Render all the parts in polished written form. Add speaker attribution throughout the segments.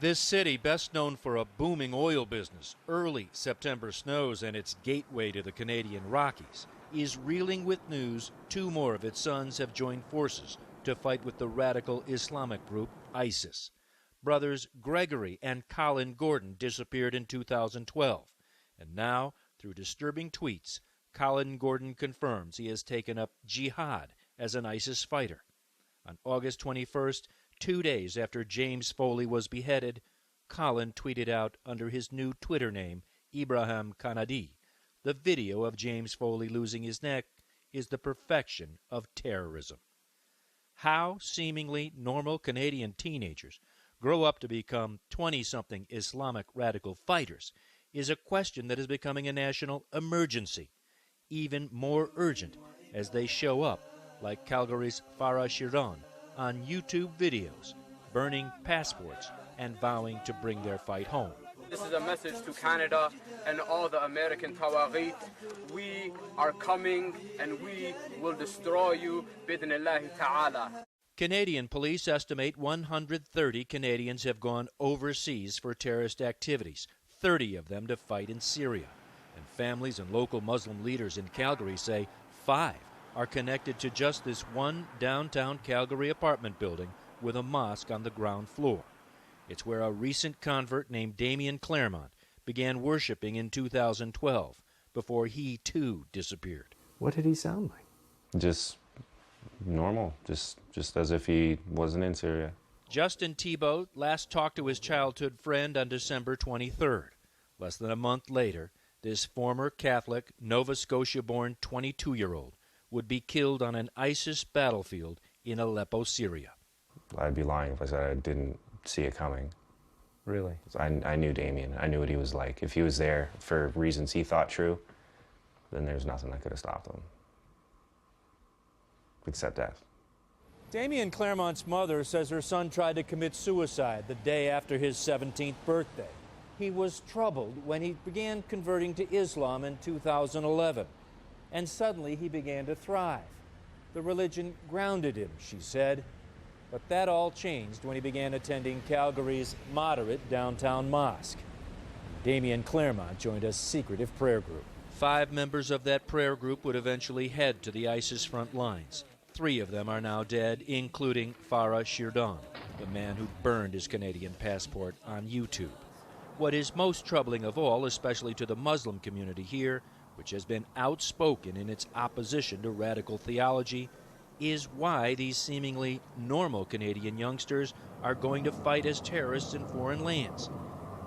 Speaker 1: This city, best known for a booming oil business, early September snows, and its gateway to the Canadian Rockies, is reeling with news two more of its sons have joined forces to fight with the radical Islamic group ISIS. Brothers Gregory and Colin Gordon disappeared in 2012, and now, through disturbing tweets, Colin Gordon confirms he has taken up jihad as an ISIS fighter. On August 21st, 2 days after James Foley was beheaded, Colin tweeted out under his new Twitter name, Ibrahim Kanadi, the video of James Foley losing his neck is the perfection of terrorism. How seemingly normal Canadian teenagers grow up to become 20-something Islamic radical fighters is a question that is becoming a national emergency, even more urgent as they show up, like Calgary's Farah Shiran, on YouTube videos, burning passports and vowing to bring their fight home.
Speaker 2: This is a message to Canada and all the American Tawagheet. We are coming and we will destroy you, bidnillahi ta'ala.
Speaker 1: Canadian police estimate 130 Canadians have gone overseas for terrorist activities, 30 of them to fight in Syria. And families and local Muslim leaders in Calgary say 5 are connected to just this one downtown Calgary apartment building with a mosque on the ground floor. It's where a recent convert named Damien Claremont began worshiping in 2012 before he too disappeared.
Speaker 3: What did he sound like?
Speaker 4: Just normal, just as if he wasn't in Syria.
Speaker 1: Justin Thibault last talked to his childhood friend on December 23rd. Less than a month later, this former Catholic, Nova Scotia-born 22-year-old would be killed on an ISIS battlefield in Aleppo, Syria.
Speaker 4: I'd be lying if I said I didn't see it coming.
Speaker 3: Really?
Speaker 4: I knew Damien. I knew what he was like. If he was there for reasons he thought true, then there's nothing that could have stopped him, except death.
Speaker 1: Damien Claremont's mother says her son tried to commit suicide the day after his 17th birthday. He was troubled when he began converting to Islam in 2011. And suddenly he began to thrive. The religion grounded him, she said. But that all changed when he began attending Calgary's moderate downtown mosque. Damien Claremont joined a secretive prayer group. 5 members of that prayer group would eventually head to the ISIS front lines. 3 of them are now dead, including Farah Shiran, the man who burned his Canadian passport on YouTube. What is most troubling of all, especially to the Muslim community here, which has been outspoken in its opposition to radical theology, is why these seemingly normal Canadian youngsters are going to fight as terrorists in foreign lands.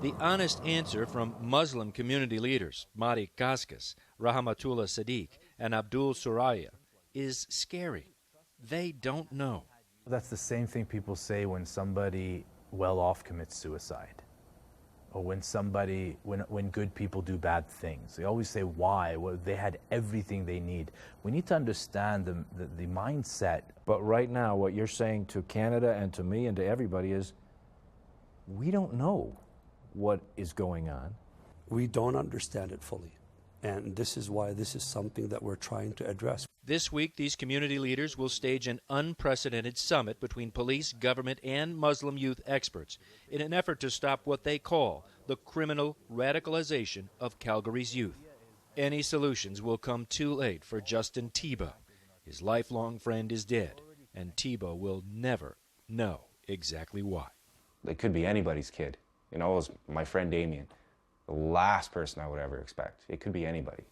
Speaker 1: The honest answer from Muslim community leaders, Mahdi Kaskas, Rahmatullah Sadiq, and Abdul Suraya, is scary. They don't know.
Speaker 5: That's the same thing people say when somebody well-off commits suicide. Or when good people do bad things. They always say why. Well, they had everything they need. We need to understand the mindset.
Speaker 3: But right now, what you're saying to Canada and to me and to everybody is, we don't know what is going on.
Speaker 6: We don't understand it fully. And this is why this is something that we're trying to address.
Speaker 1: This week, these community leaders will stage an unprecedented summit between police, government, and Muslim youth experts in an effort to stop what they call the criminal radicalization of Calgary's youth. Any solutions will come too late for Justin Thibault. His lifelong friend is dead, and Thibault will never know exactly why.
Speaker 4: It could be anybody's kid. You know, it was my friend Damien, the last person I would ever expect. It could be anybody.